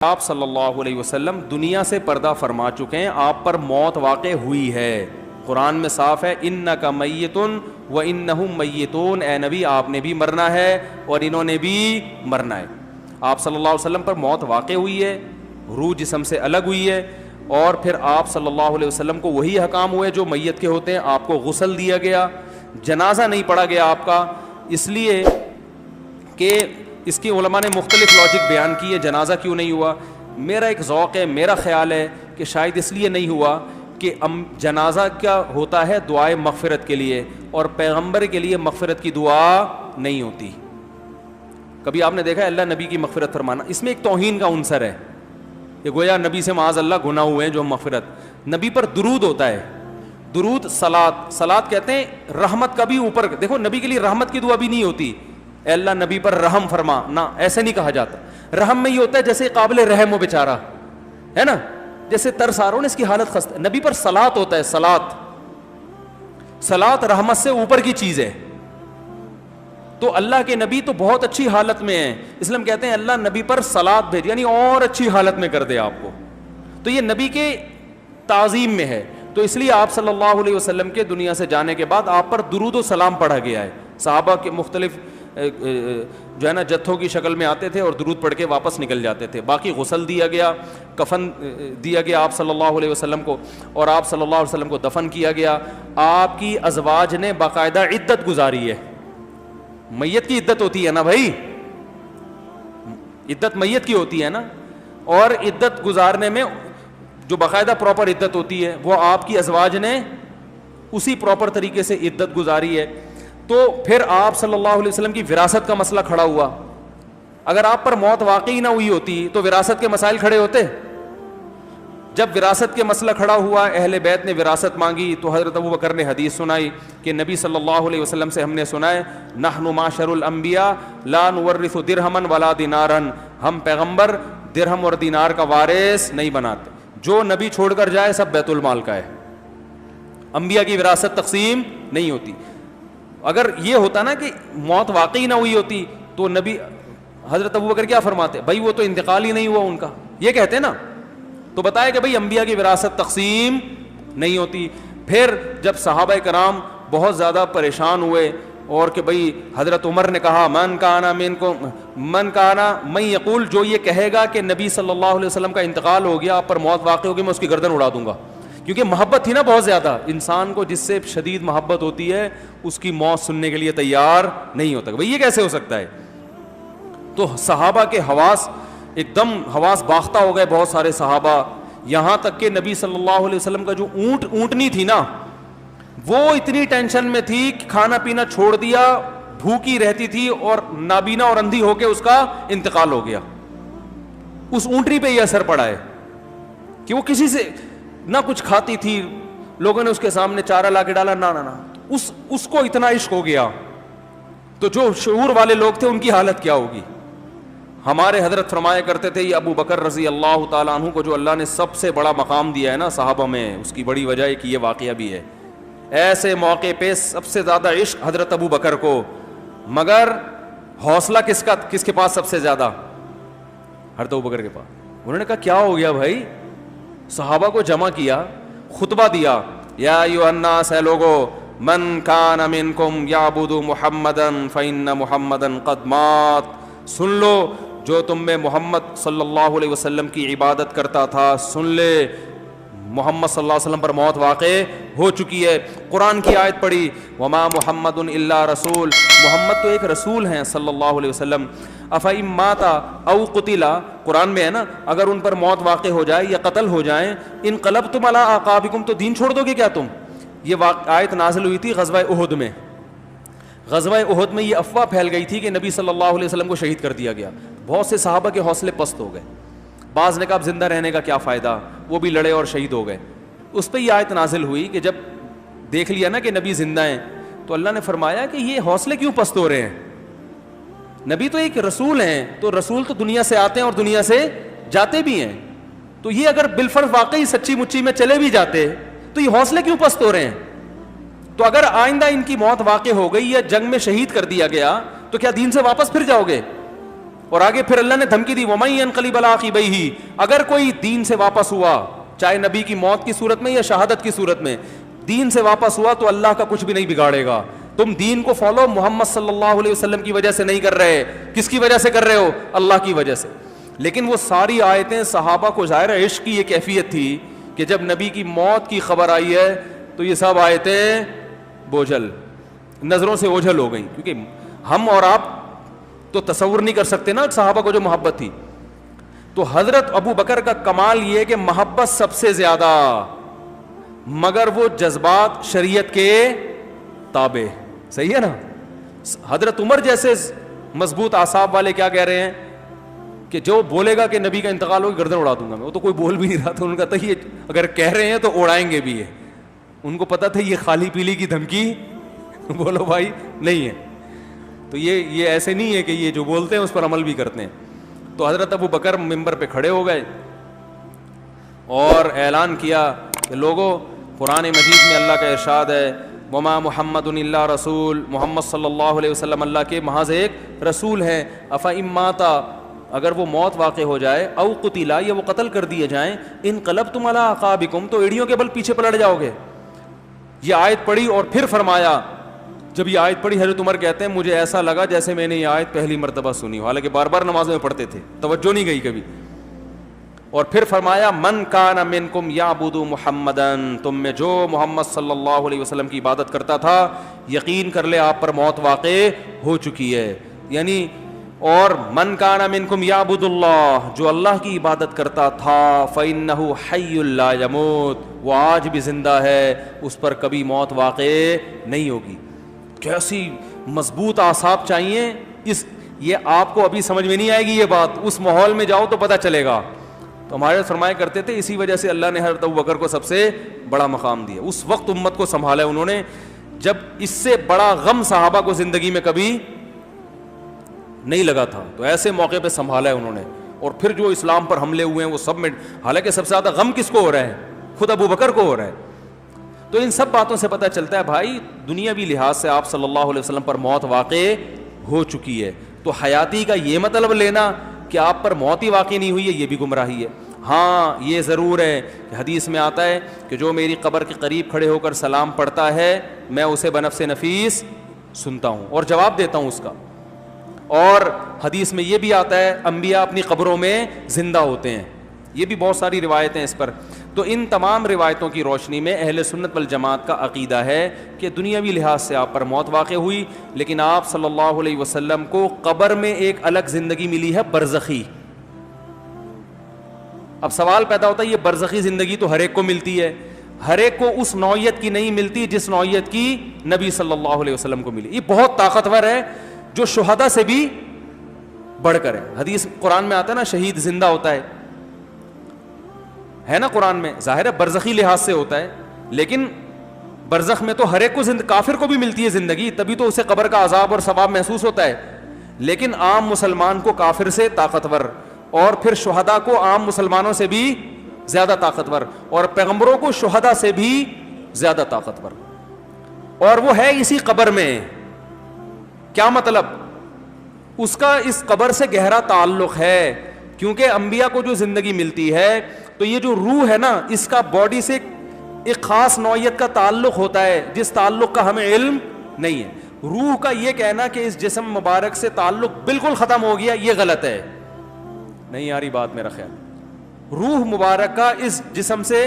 آپ صلی اللہ علیہ وسلم دنیا سے پردہ فرما چکے ہیں, آپ پر موت واقع ہوئی ہے. قرآن میں صاف ہے انک میت و انہم میتون, اے نبی آپ نے بھی مرنا ہے اور انہوں نے بھی مرنا ہے. آپ صلی اللہ علیہ وسلم پر موت واقع ہوئی ہے, روح جسم سے الگ ہوئی ہے, اور پھر آپ صلی اللہ علیہ وسلم کو وہی احکام ہوئے جو میت کے ہوتے ہیں. آپ کو غسل دیا گیا, جنازہ نہیں پڑھا گیا آپ کا, اس لیے کہ اس کی علماء نے مختلف لاجک بیان کی ہے جنازہ کیوں نہیں ہوا. میرا ایک ذوق ہے, میرا خیال ہے کہ شاید اس لیے نہیں ہوا کہ جنازہ کیا ہوتا ہے دعائے مغفرت کے لیے, اور پیغمبر کے لیے مغفرت کی دعا نہیں ہوتی. کبھی آپ نے دیکھا ہے اللہ نبی کی مغفرت فرمانا؟ اس میں ایک توہین کا عنصر ہے, کہ گویا نبی سے معاذ اللہ گناہ ہوئے ہیں جو مغفرت. نبی پر درود ہوتا ہے, درود صلات کہتے ہیں رحمت کا بھی اوپر. دیکھو نبی کے لیے رحمت کی دعا بھی نہیں ہوتی اے اللہ نبی پر رحم فرما, نہ ایسے نہیں کہا جاتا. رحم میں یہ ہوتا ہے جیسے قابل رحم ہو بیچارہ, ہے نا, جیسے ترس آ رہا ہو نا, اس کی حالت خستہ. نبی پر صلات ہوتا ہے, صلات رحمت سے اوپر کی چیز ہے. تو اللہ کے نبی تو بہت اچھی حالت میں ہیں, اس لیے ہم کہتے ہیں اللہ نبی پر صلات بھیج, یعنی اور اچھی حالت میں کر دے آپ کو. تو یہ نبی کے تعظیم میں ہے. تو اس لیے آپ صلی اللہ علیہ وسلم کے دنیا سے جانے کے بعد آپ پر درود و سلام پڑھا گیا ہے. صحابہ کے مختلف جو ہے نا جتھوں کی شکل میں آتے تھے اور درود پڑھ کے واپس نکل جاتے تھے. باقی غسل دیا گیا, کفن دیا گیا آپ صلی اللہ علیہ وسلم کو, اور آپ صلی اللہ علیہ وسلم کو دفن کیا گیا. آپ کی ازواج نے باقاعدہ عدت گزاری ہے. میت کی عدت ہوتی ہے نا بھائی, عدت میت کی ہوتی ہے نا, اور عدت گزارنے میں جو باقاعدہ پراپر عدت ہوتی ہے وہ آپ کی ازواج نے اسی پراپر طریقے سے عدت گزاری ہے. تو پھر آپ صلی اللہ علیہ وسلم کی وراثت کا مسئلہ کھڑا ہوا. اگر آپ پر موت واقعی نہ ہوئی ہوتی تو وراثت کے مسائل کھڑے ہوتے. جب وراثت کے مسئلہ کھڑا ہوا, اہل بیت نے وراثت مانگی, تو حضرت ابو بکر نے حدیث سنائی کہ نبی صلی اللہ علیہ وسلم سے ہم نے سنا ہے نحن معشر الانبیاء لا نورث درہما ولا دینارا, ہم پیغمبر درہم اور دینار کا وارث نہیں بناتے, جو نبی چھوڑ کر جائے سب بیت المال کا ہے. انبیاء کی وراثت تقسیم نہیں ہوتی. اگر یہ ہوتا نا کہ موت واقعی نہ ہوئی ہوتی تو نبی حضرت ابو بکر کیا فرماتے, بھائی وہ تو انتقال ہی نہیں ہوا ان کا, یہ کہتے نا. تو بتایا کہ بھائی انبیاء کی وراثت تقسیم نہیں ہوتی. پھر جب صحابہ کرام بہت زیادہ پریشان ہوئے, اور کہ بھئی حضرت عمر نے کہا من کانا من یقول, جو یہ کہے گا کہ نبی صلی اللہ علیہ وسلم کا انتقال ہو گیا, آپ پر موت واقع ہوگی, میں اس کی گردن اڑا دوں گا. کیونکہ محبت تھی نا بہت زیادہ. انسان کو جس سے شدید محبت ہوتی ہے اس کی موت سننے کے لیے تیار نہیں ہوتا. بھئی یہ کیسے ہو سکتا ہے؟ تو صحابہ کے حواس ایک دم حواس باختہ ہو گئے, بہت سارے صحابہ, یہاں تک کہ نبی صلی اللہ علیہ وسلم کا جو اونٹنی تھی نا, وہ اتنی ٹینشن میں تھی کہ کھانا پینا چھوڑ دیا, بھوکی رہتی تھی, اور نابینا اور اندھی ہو کے اس کا انتقال ہو گیا. اس اونٹنی پہ یہ اثر پڑا ہے کہ وہ کسی سے نہ کچھ کھاتی تھی, لوگوں نے اس کے سامنے چارہ لا کے ڈالا, نہ اس کو اتنا عشق ہو گیا. تو جو شعور والے لوگ تھے ان کی حالت کیا ہوگی. ہمارے حضرت فرمایا کرتے تھے, یہ ابو بکر رضی اللہ تعالیٰ عنہ کو جو اللہ نے سب سے بڑا مقام دیا ہے نا صحابہ میں, اس کی بڑی وجہ ہے کہ یہ واقعہ بھی ہے. ایسے موقع پہ سب سے زیادہ عشق حضرت ابو بکر کو, مگر حوصلہ کس کے پاس سب سے زیادہ؟ حضرت ابو بکر کے پاس. انہوں نے کہا کیا ہو گیا بھائی؟ صحابہ کو جمع کیا, خطبہ دیا, یا ایھا الناس, اے لوگو, من کان منکم یعبد محمدا فإن محمدا قد مات, سن لو جو تم میں محمد صلی اللہ علیہ وسلم کی عبادت کرتا تھا, سن لے محمد صلی اللہ علیہ وسلم پر موت واقع ہو چکی ہے. قرآن کی آیت پڑھی, وما محمد الا رسول, محمد تو ایک رسول ہیں صلی اللہ علیہ وسلم. افإن مات او قتل, قرآن میں ہے نا, اگر ان پر موت واقع ہو جائے یا قتل ہو جائیں, انقلبتم علی اعقابکم, تو دین چھوڑ دو گے کیا تم؟ یہ آیت نازل ہوئی تھی غزوہ احد میں. غزوہ احد میں یہ افواہ پھیل گئی تھی کہ نبی صلی اللہ علیہ وسلم کو شہید کر دیا گیا. بہت سے صحابہ کے حوصلے پست ہو گئے. بعض نے کہا اب زندہ رہنے کا کیا فائدہ, وہ بھی لڑے اور شہید ہو گئے. اس پہ یہ آیت نازل ہوئی کہ جب دیکھ لیا نا کہ نبی زندہ ہیں, تو اللہ نے فرمایا کہ یہ حوصلے کیوں پست ہو رہے ہیں؟ نبی تو ایک رسول ہیں, تو رسول تو دنیا سے آتے ہیں اور دنیا سے جاتے بھی ہیں. تو یہ اگر بالفرض واقعی سچی مچی میں چلے بھی جاتے تو یہ حوصلے کیوں پست ہو رہے ہیں؟ تو اگر آئندہ ان کی موت واقع ہو گئی یا جنگ میں شہید کر دیا گیا تو کیا دین سے واپس پھر جاؤ گے؟ اور آگے پھر اللہ نے دھمکی دی وَمَن يَنْقَلِبْ عَلَىٰ عَقِبَيْهِ, اگر کوئی دین سے واپس ہوا, چاہے نبی کی موت کی صورت میں یا شہادت کی صورت میں, دین سے واپس ہوا تو اللہ کا کچھ بھی نہیں بگاڑے گا. تم دین کو فالو محمد صلی اللہ علیہ وسلم کی وجہ سے نہیں کر رہے, کس کی وجہ سے کر رہے ہو؟ اللہ کی وجہ سے. لیکن وہ ساری آیتیں صحابہ کو ظاہر عشق کی یہ کیفیت تھی کہ جب نبی کی موت کی خبر آئی ہے تو یہ سب آیتیں بوجھل, نظروں سے اوجھل ہو گئیں, کیونکہ ہم اور آپ تو تصور نہیں کر سکتے نا صحابہ کو جو محبت تھی. تو حضرت ابو بکر کا کمال یہ کہ محبت سب سے زیادہ, مگر وہ جذبات شریعت کے تابع. صحیح ہے نا. حضرت عمر جیسے مضبوط اعصاب والے کیا کہہ رہے ہیں کہ جو بولے گا کہ نبی کا انتقال ہو گردن اڑا دوں گا میں, وہ تو کوئی بول بھی نہیں رہا تھا. ان کا تھا یہ اگر کہہ رہے ہیں تو اڑائیں گے بھی یہ. ان کو پتا تھا یہ خالی پیلی کی دھمکی بولو بھائی نہیں ہے. تو یہ ایسے نہیں ہے کہ یہ جو بولتے ہیں اس پر عمل بھی کرتے ہیں. تو حضرت ابو بکر ممبر پہ کھڑے ہو گئے اور اعلان کیا کہ لوگوں, قرآن مجید میں اللہ کا ارشاد ہے وما محمد الا رسول, محمد صلی اللہ علیہ وسلم اللہ کے محض ایک رسول ہیں. افإن مات, اگر وہ موت واقع ہو جائے, او قتلا, یا وہ قتل کر دیے جائیں, انقلبتم علی اعقابکم, تو ایڑیوں کے بل پیچھے پلٹ جاؤ گے. یہ آیت پڑھی اور پھر فرمایا, جب یہ آیت پڑھی حضرت عمر کہتے ہیں مجھے ایسا لگا جیسے میں نے یہ آیت پہلی مرتبہ سنی ہو, حالانکہ بار بار نمازوں میں پڑھتے تھے, توجہ نہیں گئی کبھی. اور پھر فرمایا من کان منکم یعبد محمدن, تم میں جو محمد صلی اللہ علیہ وسلم کی عبادت کرتا تھا یقین کر لے آپ پر موت واقع ہو چکی ہے. یعنی اور من کان منکم یعبد اللہ, جو اللہ کی عبادت کرتا تھا فإنہ حی لا یموت, وہ آج بھی زندہ ہے, اس پر کبھی موت واقع نہیں ہوگی. کیسی مضبوط اعصاب چاہیے. یہ آپ کو ابھی سمجھ میں نہیں آئے گی یہ بات, اس ماحول میں جاؤ تو پتہ چلے گا. تو ہمارے فرمایا کرتے تھے اسی وجہ سے اللہ نے حضرت ابو بکر کو سب سے بڑا مقام دیا. اس وقت امت کو سنبھالا انہوں نے جب اس سے بڑا غم صحابہ کو زندگی میں کبھی نہیں لگا تھا, تو ایسے موقع پہ سنبھالا ہے انہوں نے. اور پھر جو اسلام پر حملے ہوئے ہیں وہ سب میں, حالانکہ سب سے زیادہ غم کس کو ہو رہا ہے؟ خود ابو بکر کو ہو رہا ہے. تو ان سب باتوں سے پتہ چلتا ہے بھائی دنیاوی لحاظ سے آپ صلی اللہ علیہ وسلم پر موت واقع ہو چکی ہے. تو حیاتی کا یہ مطلب لینا کہ آپ پر موت ہی واقع نہیں ہوئی ہے, یہ بھی گمراہی ہے. ہاں یہ ضرور ہے کہ حدیث میں آتا ہے کہ جو میری قبر کے قریب کھڑے ہو کر سلام پڑھتا ہے میں اسے بنفس نفیس سنتا ہوں اور جواب دیتا ہوں اس کا. اور حدیث میں یہ بھی آتا ہے انبیاء اپنی قبروں میں زندہ ہوتے ہیں. یہ بھی بہت ساری روایتیں اس پر. تو ان تمام روایتوں کی روشنی میں اہل سنت والجماعت کا عقیدہ ہے کہ دنیاوی لحاظ سے آپ پر موت واقع ہوئی, لیکن آپ صلی اللہ علیہ وسلم کو قبر میں ایک الگ زندگی ملی ہے, برزخی. اب سوال پیدا ہوتا ہے یہ برزخی زندگی تو ہر ایک کو ملتی ہے, ہر ایک کو اس نوعیت کی نہیں ملتی جس نوعیت کی نبی صلی اللہ علیہ وسلم کو ملی. یہ بہت طاقتور ہے جو شہداء سے بھی بڑھ کر ہے. حدیث قرآن میں آتا ہے نا شہید زندہ ہوتا ہے نا قرآن میں. ظاہر ہے برزخی لحاظ سے ہوتا ہے, لیکن برزخ میں تو ہر ایک کو کافر کو بھی ملتی ہے زندگی, تبھی تو اسے قبر کا عذاب اور ثواب محسوس ہوتا ہے. لیکن عام مسلمان کو کافر سے طاقتور, اور پھر شہداء کو عام مسلمانوں سے بھی زیادہ طاقتور, اور پیغمبروں کو شہداء سے بھی زیادہ طاقتور. اور وہ ہے اسی قبر میں. کیا مطلب؟ اس کا اس قبر سے گہرا تعلق ہے, کیونکہ انبیاء کو جو زندگی ملتی ہے تو یہ جو روح ہے نا اس کا باڈی سے ایک خاص نوعیت کا تعلق ہوتا ہے جس تعلق کا ہمیں علم نہیں ہے. روح کا یہ کہنا کہ اس جسم مبارک سے تعلق بالکل ختم ہو گیا یہ غلط ہے. نہیں آ رہی بات میرا خیال. روح مبارک کا اس جسم سے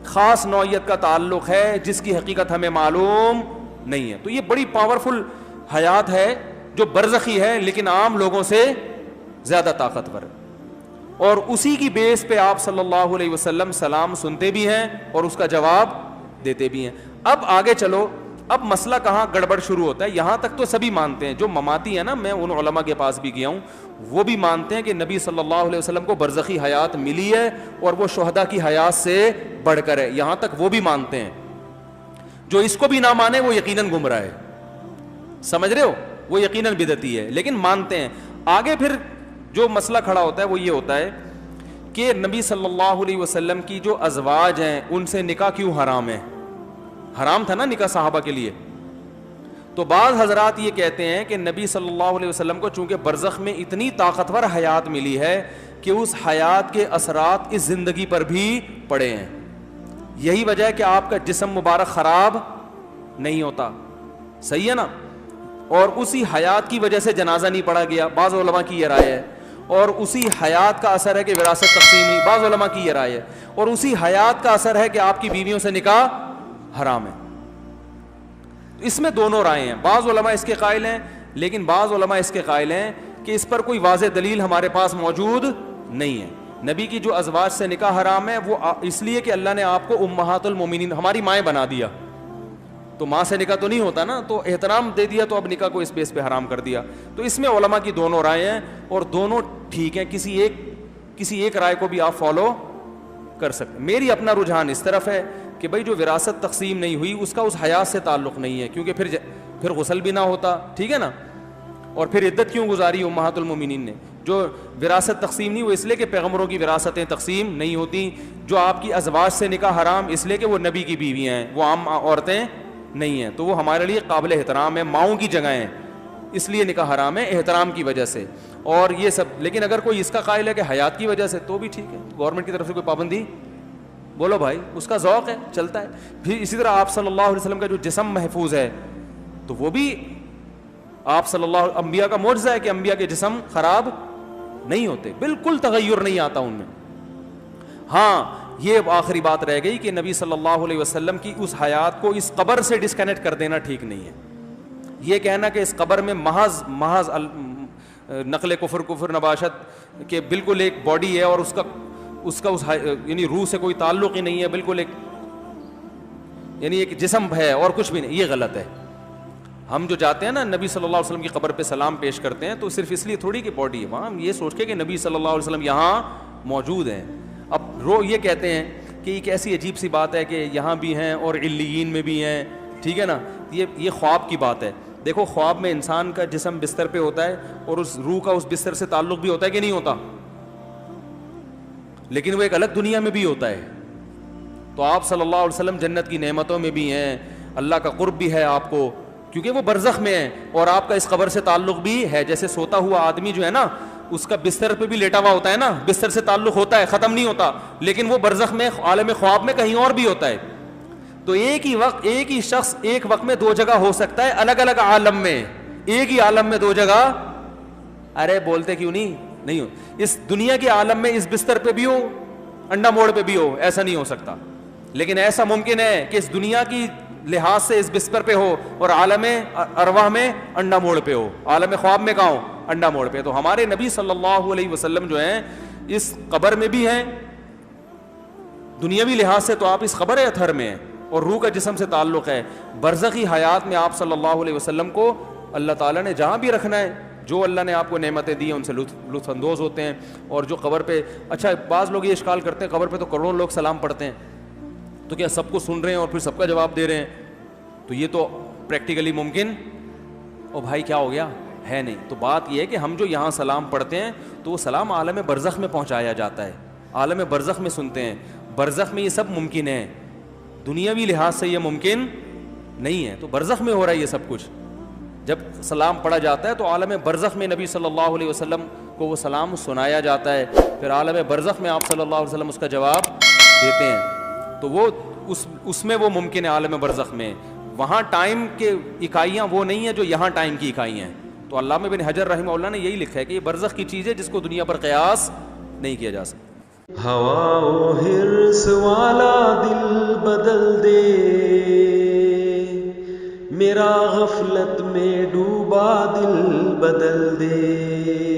خاص نوعیت کا تعلق ہے جس کی حقیقت ہمیں معلوم نہیں ہے. تو یہ بڑی پاورفل حیات ہے جو برزخی ہے لیکن عام لوگوں سے زیادہ طاقتور ہے, اور اسی کی بیس پہ آپ صلی اللہ علیہ وسلم سلام سنتے بھی ہیں اور اس کا جواب دیتے بھی ہیں. اب آگے چلو, اب مسئلہ کہاں گڑبڑ شروع ہوتا ہے. یہاں تک تو سبھی مانتے ہیں, جو مماتی ہیں نا, میں ان علماء کے پاس بھی گیا ہوں, وہ بھی مانتے ہیں کہ نبی صلی اللہ علیہ وسلم کو برزخی حیات ملی ہے اور وہ شہداء کی حیات سے بڑھ کر ہے. یہاں تک وہ بھی مانتے ہیں. جو اس کو بھی نہ مانے وہ یقیناً گمراہ ہے, سمجھ رہے ہو, وہ یقیناً بدعتی ہے, لیکن مانتے ہیں. آگے پھر جو مسئلہ کھڑا ہوتا ہے وہ یہ ہوتا ہے کہ نبی صلی اللہ علیہ وسلم کی جو ازواج ہیں ان سے نکاح کیوں حرام ہے؟ حرام تھا نا نکاح صحابہ کے لیے. تو بعض حضرات یہ کہتے ہیں کہ نبی صلی اللہ علیہ وسلم کو چونکہ برزخ میں اتنی طاقتور حیات ملی ہے کہ اس حیات کے اثرات اس زندگی پر بھی پڑے ہیں. یہی وجہ ہے کہ آپ کا جسم مبارک خراب نہیں ہوتا, صحیح ہے نا, اور اسی حیات کی وجہ سے جنازہ نہیں پڑھا گیا, بعض علماء کی یہ رائے ہے, اور اسی حیات کا اثر ہے کہ وراثت تقسیم نہیں, بعض علماء کی یہ رائے ہے, اور اسی حیات کا اثر ہے کہ آپ کی بیویوں سے نکاح حرام ہے. اس میں دونوں رائے ہیں, بعض علماء اس کے قائل ہیں, لیکن بعض علماء اس کے قائل ہیں کہ اس پر کوئی واضح دلیل ہمارے پاس موجود نہیں ہے. نبی کی جو ازواج سے نکاح حرام ہے وہ اس لیے کہ اللہ نے آپ کو امہات المومنین, ہماری مائیں بنا دیا, تو ماں سے نکاح تو نہیں ہوتا نا, تو احترام دے دیا, تو اب نکاح کو اس بیس پہ حرام کر دیا. تو اس میں علماء کی دونوں رائے ہیں اور دونوں ٹھیک ہیں, کسی ایک رائے کو بھی آپ فالو کر سکتے. میری اپنا رجحان اس طرف ہے کہ بھائی جو وراثت تقسیم نہیں ہوئی اس کا اس حیات سے تعلق نہیں ہے, کیونکہ پھر غسل بھی نہ ہوتا, ٹھیک ہے نا, اور پھر عدت کیوں گزاری امہات المومنین نے. جو وراثت تقسیم نہیں وہ اس لیے کہ پیغمبروں کی وراثتیں تقسیم نہیں ہوتی. جو آپ کی ازواج سے نکاح حرام اس لیے کہ وہ نبی کی بیویاں ہیں, وہ عام عورتیں نہیں ہیں, تو وہ ہمارے لیے قابل احترام ہے, ماؤں کی جگہ ہیں, اس لیے نکاح حرام ہے احترام کی وجہ سے, اور یہ سب. لیکن اگر کوئی اس کا قائل ہے کہ حیات کی وجہ سے, تو بھی ٹھیک ہے, گورنمنٹ کی طرف سے کوئی پابندی, بولو بھائی, اس کا ذوق ہے, چلتا ہے. پھر اسی طرح آپ صلی اللہ علیہ وسلم کا جو جسم محفوظ ہے, تو وہ بھی آپ صلی اللہ, انبیاء کا معجزہ ہے کہ انبیاء کے جسم خراب نہیں ہوتے, بالکل تغیر نہیں آتا ان میں. ہاں یہ آخری بات رہ گئی کہ نبی صلی اللہ علیہ وسلم کی اس حیات کو اس قبر سے ڈسکنیکٹ کر دینا ٹھیک نہیں ہے. یہ کہنا کہ اس قبر میں محض نقل کفر نباشت کے بالکل ایک باڈی ہے اور اس کا یعنی روح سے کوئی تعلق ہی نہیں ہے, بالکل ایک جسم ہے اور کچھ بھی نہیں, یہ غلط ہے. ہم جو جاتے ہیں نا نبی صلی اللہ علیہ وسلم کی قبر پہ سلام پیش کرتے ہیں, تو صرف اس لیے تھوڑی کہ باڈی ہے وہاں, ہم یہ سوچ کے کہ نبی صلی اللہ علیہ وسلم یہاں موجود ہیں. اب یہ کہتے ہیں کہ ایک ایسی عجیب سی بات ہے کہ یہاں بھی ہیں اور علیین میں بھی ہیں, ٹھیک ہے نا, یہ خواب کی بات ہے. دیکھو خواب میں انسان کا جسم بستر پہ ہوتا ہے اور اس روح کا اس بستر سے تعلق بھی ہوتا ہے کہ نہیں ہوتا, لیکن وہ ایک الگ دنیا میں بھی ہوتا ہے. تو آپ صلی اللہ علیہ وسلم جنت کی نعمتوں میں بھی ہیں, اللہ کا قرب بھی ہے آپ کو, کیونکہ وہ برزخ میں ہیں, اور آپ کا اس قبر سے تعلق بھی ہے. جیسے سوتا ہوا آدمی جو ہے نا, اس کا بستر پہ بھی لیٹا ہوا ہوتا ہے نا, بستر سے تعلق ہوتا ہے, ختم نہیں ہوتا, لیکن وہ برزخ میں عالم خواب میں کہیں اور بھی ہوتا ہے. تو ایک ہی شخص ایک وقت میں دو جگہ ہو سکتا ہے, الگ الگ عالم میں, ایک ہی عالم میں دو جگہ. ارے بولتے کیوں نہیں ہو, اس دنیا کے عالم میں اس بستر پہ بھی ہو, انڈا موڑ پہ بھی ہو, ایسا نہیں ہو سکتا. لیکن ایسا ممکن ہے کہ اس دنیا کی لحاظ سے اس بستر پہ ہو اور عالم ارواح میں انڈا موڑ پہ ہو, عالم خواب میں کہاں ہو, انڈا موڑ پہ. تو ہمارے نبی صلی اللہ علیہ وسلم جو ہیں اس قبر میں بھی ہیں, دنیاوی لحاظ سے تو آپ اس قبر اطہر میں ہیں, اور روح کا جسم سے تعلق ہے. برزخی حیات میں آپ صلی اللہ علیہ وسلم کو اللہ تعالیٰ نے جہاں بھی رکھنا ہے, جو اللہ نے آپ کو نعمتیں دی ہیں ان سے لطف اندوز ہوتے ہیں. اور جو قبر پہ, اچھا بعض لوگ یہ اشکال کرتے ہیں قبر پہ تو کروڑوں لوگ سلام پڑھتے ہیں, تو کیا سب کو سن رہے ہیں اور پھر سب کا جواب دے رہے ہیں؟ تو یہ تو پریکٹیکلی ممکن او بھائی کیا ہو گیا ہے نہیں. تو بات یہ ہے کہ ہم جو یہاں سلام پڑھتے ہیں تو وہ سلام عالم برزخ میں پہنچایا جاتا ہے, عالم برزخ میں سنتے ہیں. برزخ میں یہ سب ممکن ہے, دنیاوی لحاظ سے یہ ممکن نہیں ہے. تو برزخ میں ہو رہا ہے یہ سب کچھ. جب سلام پڑھا جاتا ہے تو عالم برزخ میں نبی صلی اللہ علیہ وسلم کو وہ سلام سنایا جاتا ہے, پھر عالم برزخ میں آپ صلی اللہ علیہ وسلم اس کا جواب دیتے ہیں. تو وہ اس میں وہ ممکن ہے عالم برزخ میں. وہاں ٹائم کے اکائیاں وہ نہیں ہیں جو یہاں ٹائم کی اکائیاں ہیں. تو علامہ بن حجر رحمہ اللہ نے یہی لکھا ہے کہ یہ برزخ کی چیز ہے جس کو دنیا پر قیاس نہیں کیا جا سکتا. ہوا و حرص والا دل بدل دے, میرا غفلت میں ڈوبا دل بدل دے.